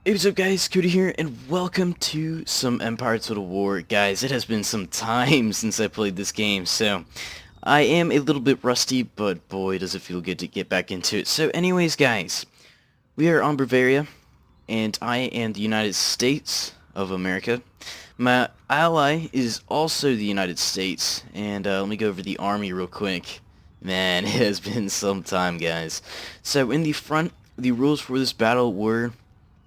Hey, what's up guys, Cody here, and welcome to some Empire Total War. Guys, it has been some time since I played this game, so I am a little bit rusty, but boy does it feel good to get back into it. So anyways guys, we are on Bavaria, and I am the United States of America. My ally is also the United States, and let me go over the army real quick. Man, it has been some time, guys. So in the front, the rules for this battle were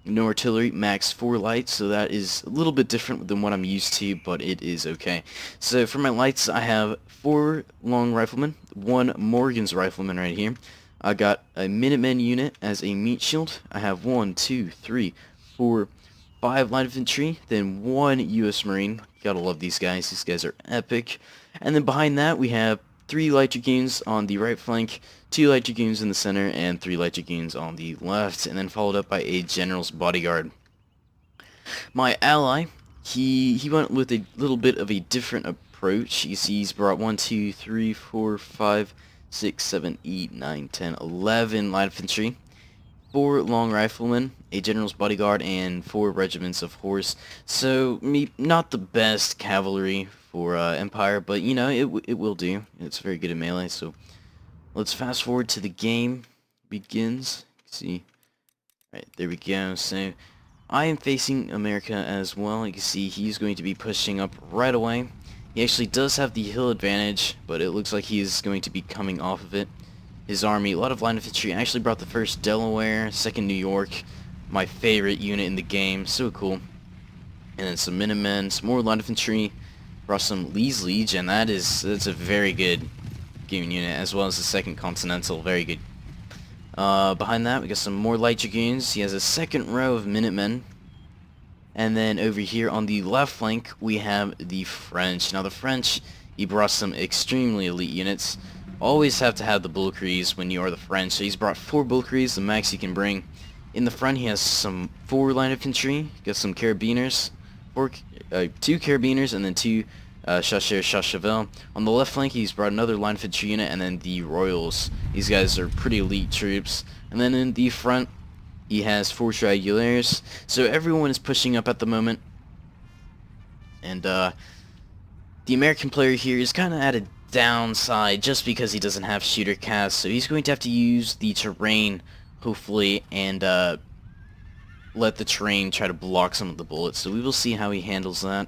no artillery, max 4 lights, so that is a little bit different than what I'm used to, but it is okay. So for my lights, I have 4 long riflemen, 1 Morgan's rifleman right here. I got a Minutemen unit as a meat shield. I have 1, 2, 3, 4, 5 light infantry, then 1 U.S. Marine. Gotta love these guys are epic. And then behind that we have 3 light dragoons on the right flank, 2 light dragoons in the center, and 3 light dragoons on the left, and then followed up by a general's bodyguard. My ally, he went with a little bit of a different approach. You see he's brought 1, 2, 3, 4, 5, 6, 7, 8, 9, 10, 11 light infantry, 4 long riflemen, a general's bodyguard, and 4 regiments of horse. So, not the best cavalry for Empire, but you know, it will do. It's very good in melee, so let's fast forward to the game begins. See, right, there we go. So, I am facing America as well. You can see he's going to be pushing up right away. He actually does have the hill advantage, but it looks like he is going to be coming off of it. His army, a lot of light infantry. I actually brought the 1st Delaware, 2nd New York, my favorite unit in the game. So cool. And then some Minutemen, some more light infantry. Brought some Lee's Legion. That's a very good game unit, as well as the 2nd Continental. Very good. Behind that, we got some more light dragoons. He has a 2nd row of Minutemen. And then over here on the left flank, we have the French. Now the French, he brought some extremely elite units. Always have to have the Bulleries when you are the French. So he's brought 4 Bulleries, the max he can bring. In the front, he has some 4 light infantry. Got some carabiners, 2 carabiners, and then 2 Chasseurs-Chasseurs. On the left flank, he's brought another light infantry unit, and then the Royals. These guys are pretty elite troops. And then in the front, he has 4 Triangulaires. So everyone is pushing up at the moment. And the American player here is kind of at a downside just because he doesn't have shooter cast. So he's going to have to use the terrain, hopefully, and let the terrain try to block some of the bullets. So we will see how he handles that.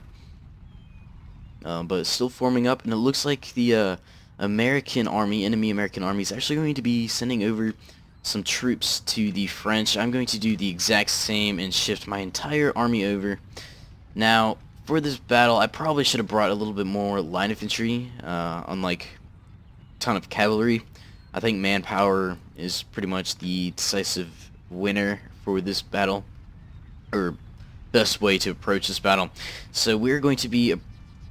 But it's still forming up, and it looks like the enemy American army is actually going to be sending over some troops to the French. I'm going to do the exact same and shift my entire army over. Now, for this battle, I probably should have brought a little bit more light infantry, unlike a ton of cavalry. I think manpower is pretty much the decisive winner for this battle, or best way to approach this battle. So we're going to be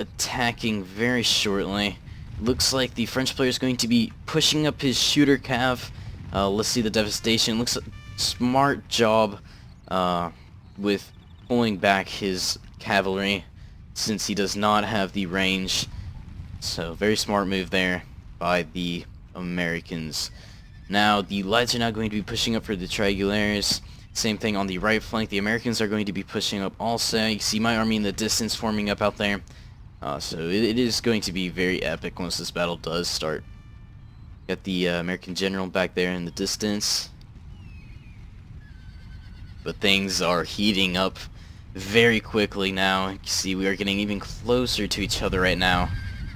attacking very shortly. Looks like the French player is going to be pushing up his shooter cav. Let's see the devastation. Looks like smart job with pulling back his cavalry, since he does not have the range. So very smart move there by the Americans. Now the lights are now going to be pushing up for the Triangulaires. Same thing on the right flank. The Americans are going to be pushing up also. You see my army in the distance forming up out there. So it is going to be very epic once this battle does start. Got the American general back there in the distance. But things are heating up very quickly now. You can see we are getting even closer to each other right now.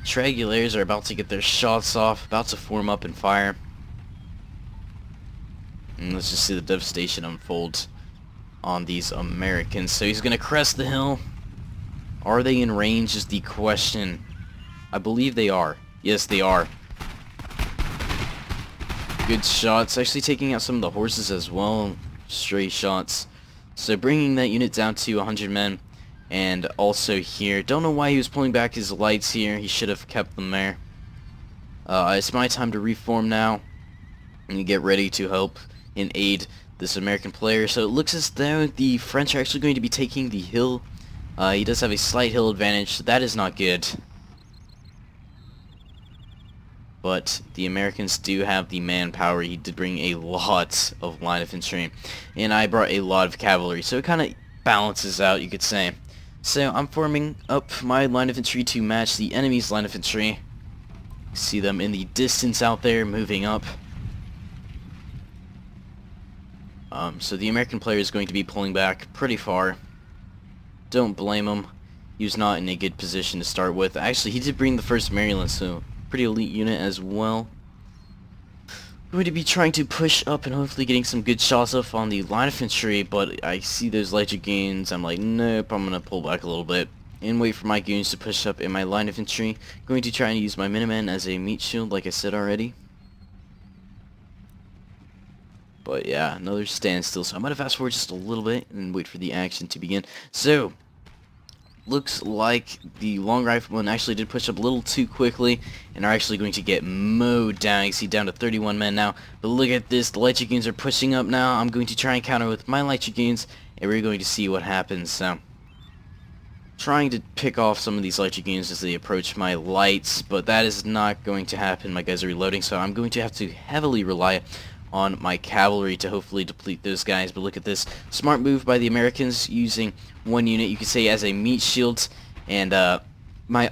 Triangulaires are about to get their shots off, about to form up and fire. And let's just see the devastation unfold on these Americans. So he's going to crest the hill. Are they in range is the question. I believe they are. Yes, they are. Good shots. Actually taking out some of the horses as well. Stray shots. So bringing that unit down to 100 men. And also here, don't know why he was pulling back his lights here. He should have kept them there. It's my time to reform now and get ready to help and aid this American player. So it looks as though the French are actually going to be taking the hill. He does have a slight hill advantage, so that is not good. but the Americans do have the manpower. He did bring a lot of line infantry, and I brought a lot of cavalry, so it kind of balances out, you could say. So I'm forming up my line infantry to match the enemy's line infantry. See them in the distance out there moving up. So the American player is going to be pulling back pretty far. Don't blame him. He was not in a good position to start with. Actually, he did bring the 1st Maryland, so pretty elite unit as well. I'm going to be trying to push up and hopefully getting some good shots off on the line infantry, but I see those light goons. I'm like, nope, I'm going to pull back a little bit and wait for my goons to push up in my line infantry. I'm going to try and use my Minutemen as a meat shield, like I said already. But yeah, another standstill, so I'm going to fast forward just a little bit and wait for the action to begin. So, looks like the long riflemen actually did push up a little too quickly and are actually going to get mowed down. You see down to 31 men now. But look at this, the light dragoons are pushing up now. I'm going to try and counter with my light dragoons, and we're going to see what happens. So, trying to pick off some of these light dragoons as they approach my lights, but that is not going to happen. My guys are reloading, so I'm going to have to heavily rely on my cavalry to hopefully deplete those guys. But look at this, smart move by the Americans using one unit, you could say, as a meat shield, and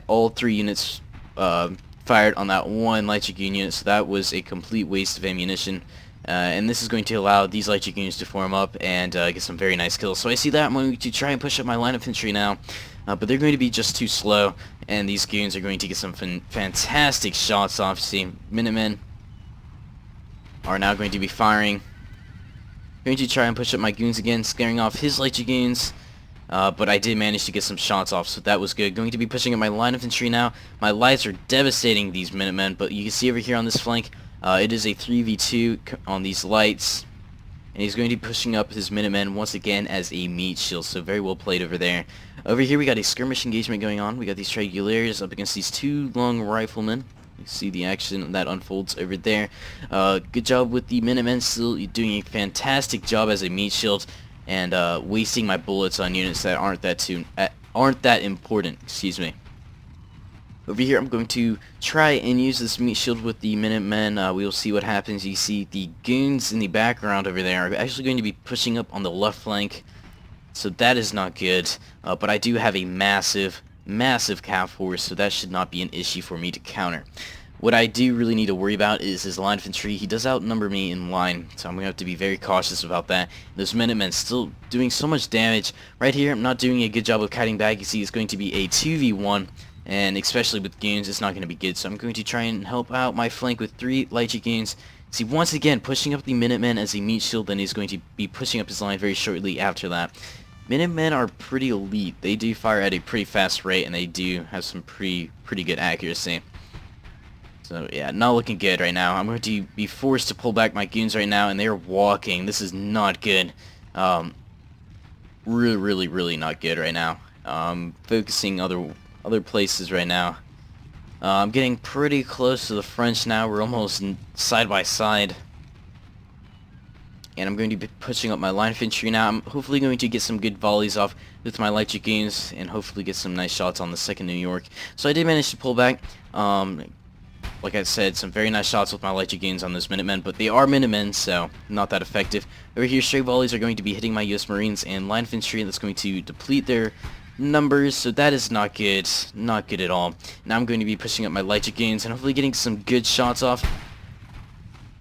all 3 units fired on that one light dragoon unit, so that was a complete waste of ammunition. And this is going to allow these light dragoons to form up and get some very nice kills. So I see that I'm going to try and push up my line infantry now, but they're going to be just too slow, and these goons are going to get some fantastic shots off. See, Minutemen are now going to be firing. Going to try and push up my goons again, scaring off his light dragoons, but I did manage to get some shots off, so that was good. Going to be pushing up my line infantry now. My lights are devastating these Minutemen, but you can see over here on this flank, it is a 3v2 on these lights, and he's going to be pushing up his Minutemen once again as a meat shield, so very well played over there. Over here we got a skirmish engagement going on. We got these Triangulaires up against these 2 long riflemen. You see the action that unfolds over there. Good job with the Minutemen, still doing a fantastic job as a meat shield, and wasting my bullets on units that aren't that important. Excuse me. Over here, I'm going to try and use this meat shield with the Minutemen. We will see what happens. You see the goons in the background over there are actually going to be pushing up on the left flank, so that is not good. But I do have a massive cav force, so that should not be an issue for me to counter. What I do really need to worry about is his line infantry. He does outnumber me in line, so I'm going to have to be very cautious about that. Those Minutemen still doing so much damage. Right here, I'm not doing a good job of kiting back. You see, it's going to be a 2v1, and especially with goons, it's not going to be good. So I'm going to try and help out my flank with 3 light goons. See, once again, pushing up the Minutemen as a meat shield, then he's going to be pushing up his line very shortly after that. Minutemen are pretty elite. They do fire at a pretty fast rate, and they do have some pretty good accuracy. So yeah, not looking good right now. I'm going to be forced to pull back my goons right now, and they are walking. This is not good. Really not good right now. Focusing other places right now. I'm getting pretty close to the French now. We're almost side by side. And I'm going to be pushing up my line infantry now. I'm hopefully going to get some good volleys off with my light dragoons and hopefully get some nice shots on the 2nd New York. So I did manage to pull back. Like I said, some very nice shots with my light dragoons on those Minutemen, but they are Minutemen, so not that effective. Over here, stray volleys are going to be hitting my US Marines and line infantry, and that's going to deplete their numbers, so that is not good. Not good at all. Now I'm going to be pushing up my light dragoons and hopefully getting some good shots off,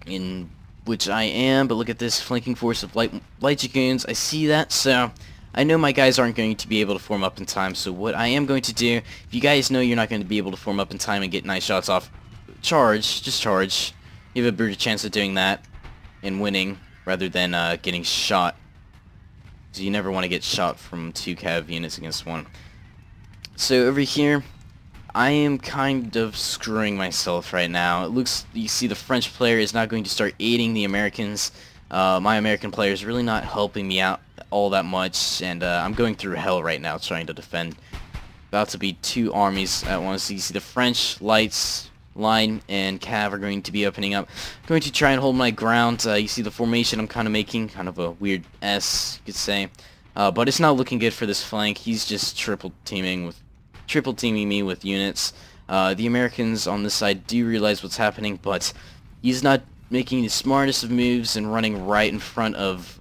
in which I am, but look at this flanking force of light dragoons. I see that, so I know my guys aren't going to be able to form up in time, so what I am going to do, if you guys know you're not going to be able to form up in time and get nice shots off, just charge. You have a better chance of doing that and winning rather than getting shot. So you never want to get shot from 2 cav units against 1. So over here, I am kind of screwing myself right now. It looks, you see the French player is not going to start aiding the Americans. My American player is really not helping me out all that much, and I'm going through hell right now trying to defend. About to be 2 armies at once. So you see the French lights line and cav are going to be opening up. I'm going to try and hold my ground. You see the formation I'm kind of making, kind of a weird S, you could say. But it's not looking good for this flank. He's just triple teaming me with units. The Americans on this side do realize what's happening, but he's not making the smartest of moves and running right in front of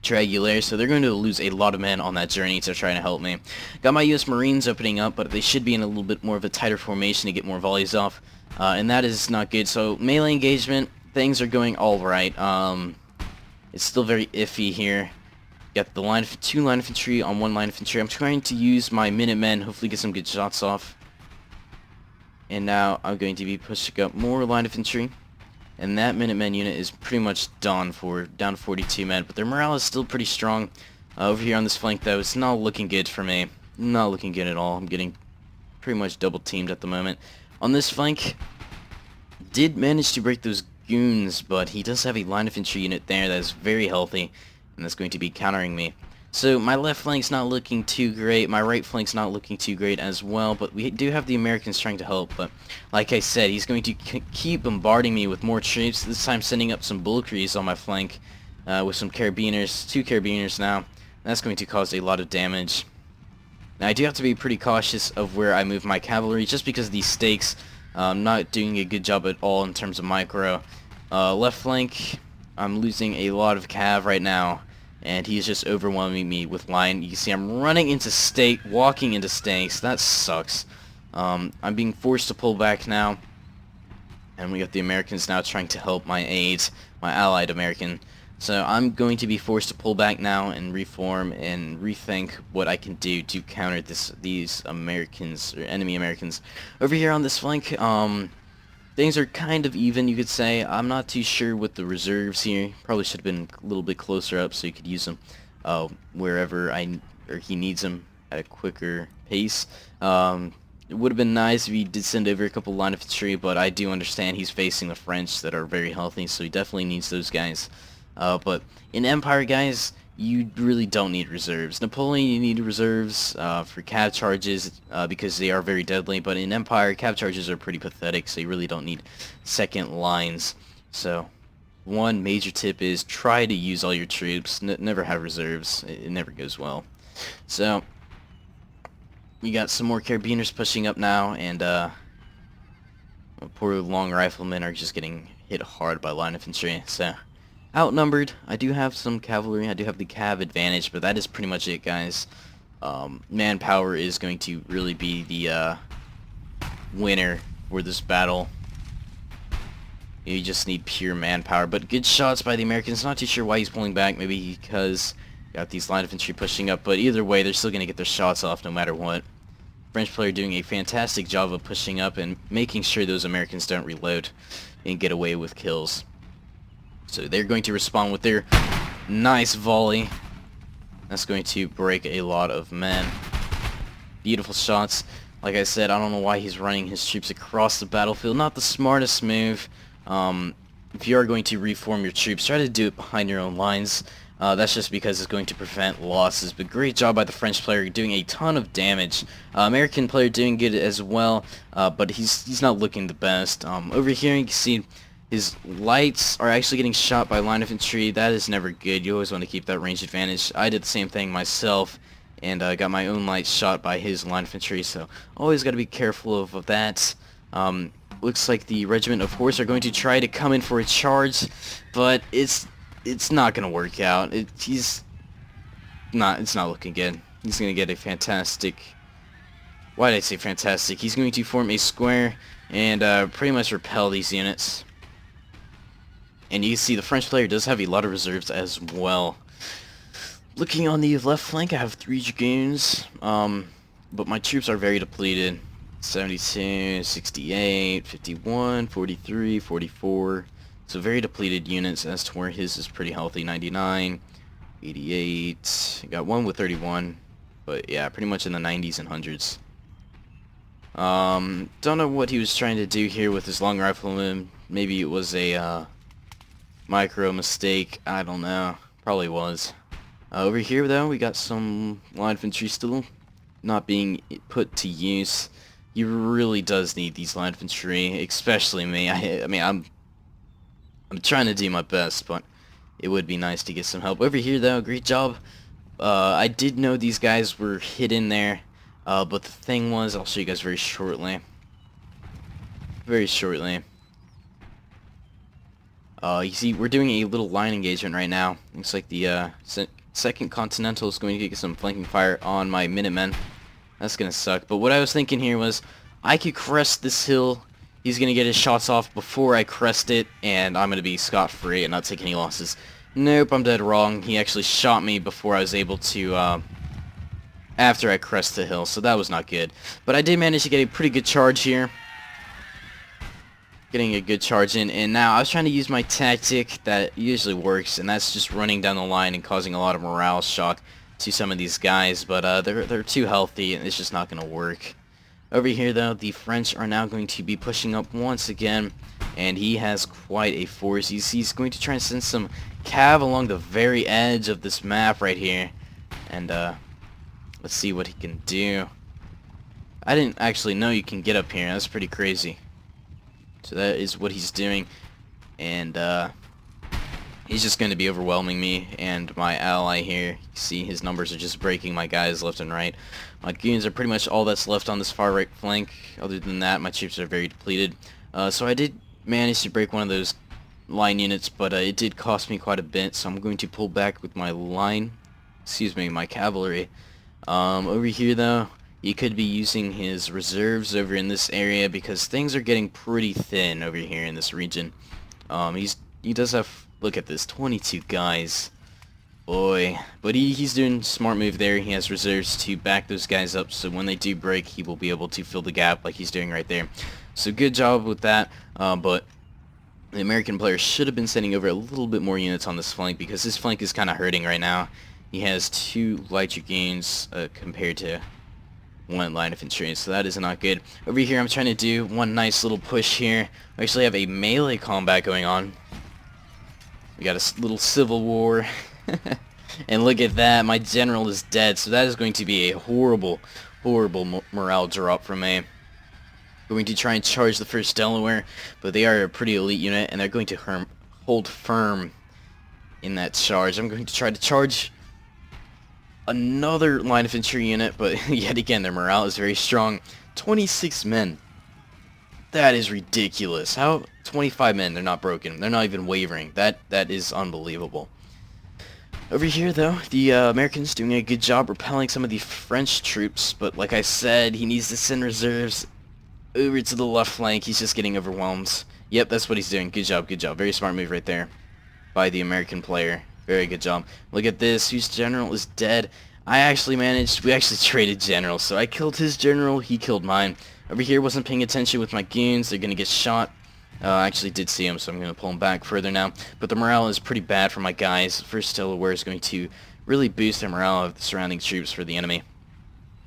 Triangulaire, so they're going to lose a lot of men on that journey to try to help me. Got my US Marines opening up, but they should be in a little bit more of a tighter formation to get more volleys off, and that is not good. So melee engagement, things are going alright. It's still very iffy here. Got the two line infantry on one line infantry. I'm trying to use my Minutemen, hopefully get some good shots off. And now I'm going to be pushing up more line infantry. And that Minutemen unit is pretty much down to 42 men, but their morale is still pretty strong. Over here on this flank, though, it's not looking good for me. Not looking good at all. I'm getting pretty much double teamed at the moment. On this flank, did manage to break those goons, but he does have a line infantry unit there that is very healthy, and that's going to be countering me. So my left flank's not looking too great, my right flank's not looking too great as well, but we do have the Americans trying to help. But like I said, he's going to keep bombarding me with more troops, this time sending up some Bulgaries on my flank with some Carabiners, 2 Carabiners now. That's going to cause a lot of damage. Now I do have to be pretty cautious of where I move my cavalry, just because of these stakes. I'm not doing a good job at all in terms of micro. Left flank, I'm losing a lot of cav right now, and he's just overwhelming me with line. You can see I'm running into walking into stakes. That sucks. I'm being forced to pull back now, and we got the Americans now trying to help my aides, my allied American. So I'm going to be forced to pull back now and reform and rethink what I can do to counter these Americans, or enemy Americans. Over here on this flank, things are kind of even, you could say. I'm not too sure with the reserves here. Probably should have been a little bit closer up so you could use them wherever he needs them at a quicker pace. It would have been nice if he did send over a couple line infantry, but I do understand he's facing the French that are very healthy, so he definitely needs those guys. But in Empire, guys, you really don't need reserves. Napoleon, you need reserves for cav charges because they are very deadly, but in Empire, cav charges are pretty pathetic, so you really don't need second lines. So one major tip is try to use all your troops. Never have reserves. It never goes well. So we got some more Carabiners pushing up now, and poor long riflemen are just getting hit hard by line infantry. So outnumbered. I do have some cavalry. I do have the cav advantage, but that is pretty much it, guys. Manpower is going to really be the winner for this battle. You just need pure manpower, but good shots by the Americans. Not too sure why he's pulling back. Maybe because got these line infantry pushing up, but either way, they're still going to get their shots off no matter what. French player doing a fantastic job of pushing up and making sure those Americans don't reload and get away with kills. So they're going to respond with their nice volley. That's going to break a lot of men. Beautiful shots. Like I said, I don't know why he's running his troops across the battlefield. Not the smartest move. If you are going to reform your troops, try to do it behind your own lines. That's just because it's going to prevent losses. But great job by the French player, doing a ton of damage. American player doing good as well, but he's not looking the best. Over here you can see his lights are actually getting shot by line infantry. That is never good. You always want to keep that range advantage. I did the same thing myself, and got my own lights shot by his line infantry, so always got to be careful of that. Looks like the regiment of horse are going to try to come in for a charge, but it's not going to work out. It's not looking good. He's going to get a fantastic... Why did I say fantastic? He's going to form a square and pretty much repel these units. And you can see the French player does have a lot of reserves as well. Looking on the left flank, I have 3 dragoons, but my troops are very depleted. 72, 68, 51, 43, 44. So very depleted units as to where his is pretty healthy. 99, 88. Got one with 31, but yeah, pretty much in the 90s and hundreds. Don't know what he was trying to do here with his long rifleman. Maybe it was a micro mistake. I don't know. Probably was. Over here, though, we got some line infantry still not being put to use. He really does need these line infantry, especially me. I mean, I'm trying to do my best, but it would be nice to get some help. Over here, though, great job. I did know these guys were hidden there. But the thing was, I'll show you guys very shortly. Very shortly. You see, we're doing a little line engagement right now. Looks like the second Continental is going to get some flanking fire on my Minutemen. That's gonna suck. But what I was thinking here was, I could crest this hill. He's gonna get his shots off before I crest it, and I'm gonna be scot-free and not take any losses. Nope, I'm dead wrong. He actually shot me before I was able to, after I crest the hill, so that was not good. But I did manage to get a pretty good charge here. Getting a good charge in, and now I was trying to use my tactic that usually works, and that's just running down the line and causing a lot of morale shock to some of these guys, but they're too healthy, and it's just not going to work. Over here, though, the French are now going to be pushing up once again, and he has quite a force. He's going to try and send some cav along the very edge of this map right here, and let's see what he can do. I didn't actually know you can get up here. That's pretty crazy. So that is what he's doing, and he's just going to be overwhelming me and my ally here. You see his numbers are just breaking my guys left and right. My goons are pretty much all that's left on this far right flank. Other than that, my troops are very depleted. So I did manage to break one of those line units, but it did cost me quite a bit, so I'm going to pull back with my my cavalry. Over here, though, he could be using his reserves over in this area because things are getting pretty thin over here in this region. He does have, look at this, 22 guys. Boy. But he's doing a smart move there. He has reserves to back those guys up, so when they do break, he will be able to fill the gap like he's doing right there. So good job with that, but the American player should have been sending over a little bit more units on this flank because this flank is kind of hurting right now. He has 2 light dragoons compared to 1 line of infantry, so that is not good. Over here, I'm trying to do one nice little push here. We actually have a melee combat going on. We got a little civil war. And look at that, my general is dead, so that is going to be a horrible, horrible morale drop from me. We're going to try and charge the 1st Delaware, but they are a pretty elite unit, and they're going to hold firm in that charge. I'm going to try to charge another line of infantry unit, but yet again, their morale is very strong. 26 men. That is ridiculous. How 25 men, they're not broken. They're not even wavering. That is unbelievable. Over here, though, the Americans doing a good job repelling some of the French troops, but like I said, he needs to send reserves over to the left flank. He's just getting overwhelmed. Yep, that's what he's doing. Good job, good job. Very smart move right there by the American player. Very good job. Look at this. Whose general is dead? We actually traded generals, so I killed his general, he killed mine. Over here, wasn't paying attention with my goons. They're going to get shot. I actually did see him, so I'm going to pull him back further now. But the morale is pretty bad for my guys. First Delaware is going to really boost the morale of the surrounding troops for the enemy.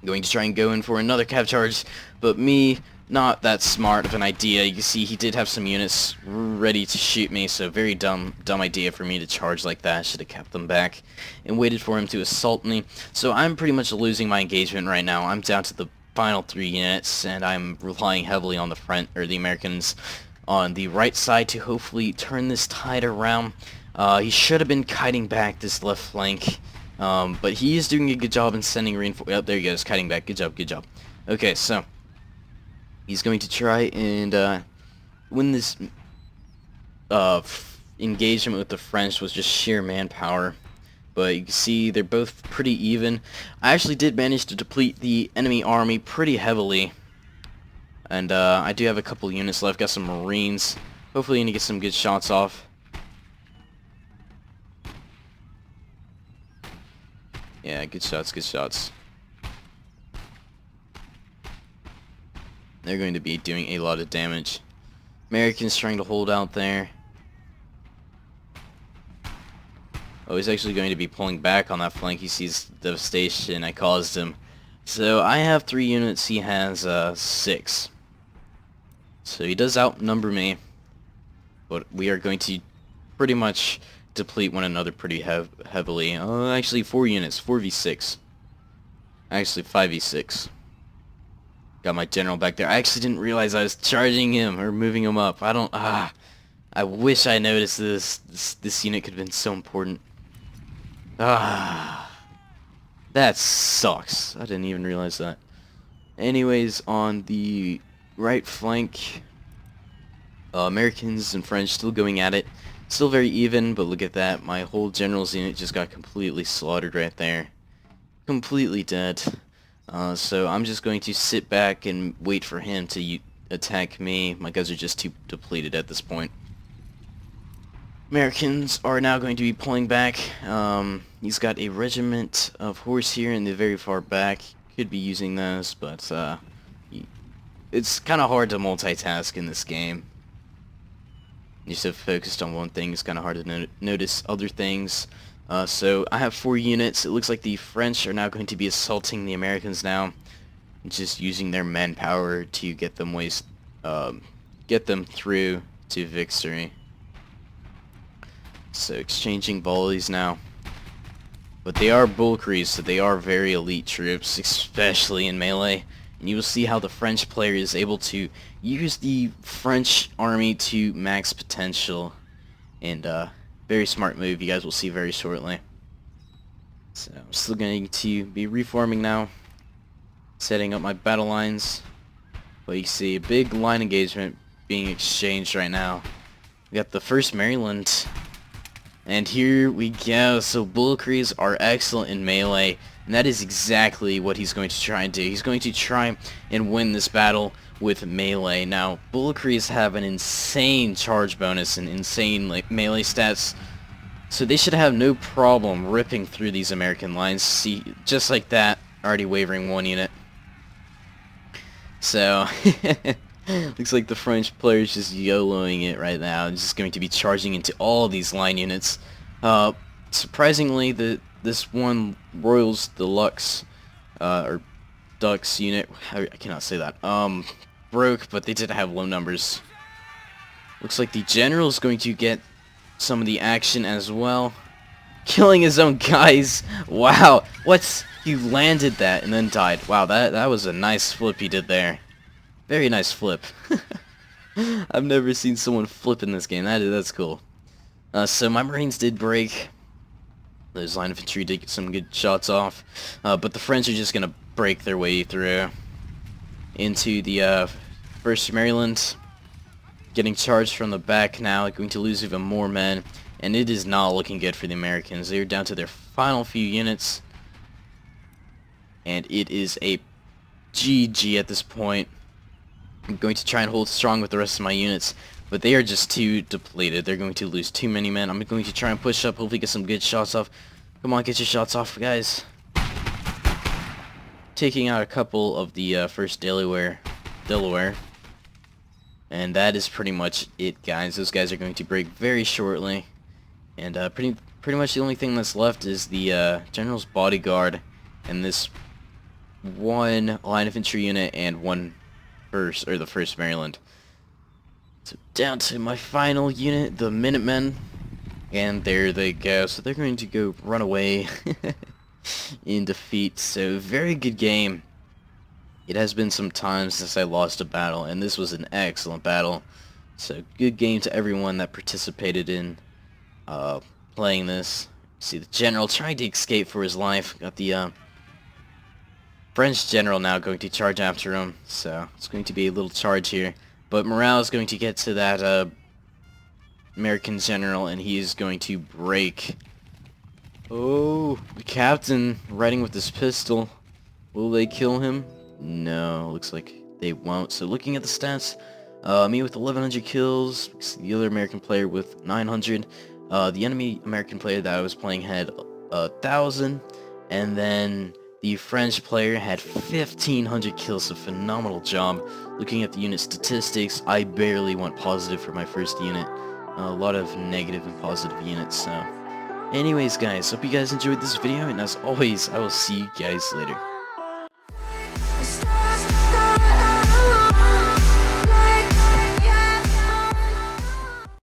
I'm going to try and go in for another cav charge, but me, not that smart of an idea. You can see he did have some units ready to shoot me, so very dumb idea for me to charge like that. Should have kept them back and waited for him to assault me. So I'm pretty much losing my engagement right now. I'm down to the final 3 units, and I'm relying heavily on the Americans on the right side to hopefully turn this tide around. He should have been kiting back this left flank, but he is doing a good job in sending reinforcements. Oh, there he goes, kiting back. Good job, good job. Okay, so he's going to try and win this engagement with the French was just sheer manpower. But you can see they're both pretty even. I actually did manage to deplete the enemy army pretty heavily. And I do have a couple units left. Got some Marines. Hopefully going to get some good shots off. Yeah, good shots, good shots. They're going to be doing a lot of damage. Americans trying to hold out there. Oh, he's actually going to be pulling back on that flank. He sees devastation. I caused him. So I have 3 units. He has 6. So he does outnumber me. But we are going to pretty much deplete one another pretty heavily. Oh, actually 4 units. 4v6. Actually 5v6. Got my general back there. I actually didn't realize I was charging him or moving him up. I wish I noticed this. This unit could have been so important. That sucks. I didn't even realize that. Anyways, on the right flank, Americans and French still going at it. Still very even, but look at that. My whole general's unit just got completely slaughtered right there. Completely dead. So I'm just going to sit back and wait for him to attack me. My guys are just too depleted at this point. Americans are now going to be pulling back. He's got a regiment of horse here in the very far back. Could be using those, but it's kind of hard to multitask in this game. You're so focused on one thing, it's kind of hard to notice other things. So I have 4 units. It looks like the French are now going to be assaulting the Americans now, just using their manpower to get them through to victory. So exchanging volleys now. But they are Bulgaris, so they are very elite troops, especially in melee. And you will see how the French player is able to use the French army to max potential. And very smart move, you guys will see very shortly. So I'm still going to be reforming now. Setting up my battle lines. But you see a big line engagement being exchanged right now. We got the 1st Maryland. And here we go. So Bulgaris are excellent in melee, and that is exactly what he's going to try and do. He's going to try and win this battle with melee. Now, Bulgaris have an insane charge bonus and insane melee stats, so they should have no problem ripping through these American lines. See, just like that, already wavering 1 unit. So, looks like the French player is just YOLOing it right now. He's just going to be charging into all these line units. Surprisingly, this one Royals Deluxe, or Dux unit, I cannot say that, broke, but they did have low numbers. Looks like the general is going to get some of the action as well. Killing his own guys. Wow, he landed that and then died. Wow, that was a nice flip he did there. Very nice flip. I've never seen someone flip in this game. That's cool. So my Marines did break. Those line infantry did get some good shots off. But the French are just going to break their way through into the 1st Maryland. Getting charged from the back now. Going to lose even more men. And it is not looking good for the Americans. They're down to their final few units. And it is a GG at this point. I'm going to try and hold strong with the rest of my units, but they are just too depleted. They're going to lose too many men. I'm going to try and push up, hopefully get some good shots off. Come on, get your shots off, guys. Taking out a couple of the 1st Delaware. And that is pretty much it, guys. Those guys are going to break very shortly. And pretty much the only thing that's left is the General's Bodyguard and this 1 line infantry unit and 1 the 1st Maryland. So down to my final unit, the Minutemen, and there they go. So they're going to go run away in defeat. So very good game. It has been some time since I lost a battle, and this was an excellent battle. So good game to everyone that participated in playing this. See the general trying to escape for his life. Got the French general now going to charge after him, so it's going to be a little charge here. But morale is going to get to that American general, and he is going to break. Oh, the captain riding with his pistol. Will they kill him? No, looks like they won't. So looking at the stats, me with 1,100 kills, the other American player with 900. The enemy American player that I was playing had 1,000, and then the French player had 1,500 kills, so phenomenal job. Looking at the unit statistics, I barely went positive for my 1st unit. A lot of negative and positive units, so. Anyways, guys, hope you guys enjoyed this video, and as always, I will see you guys later.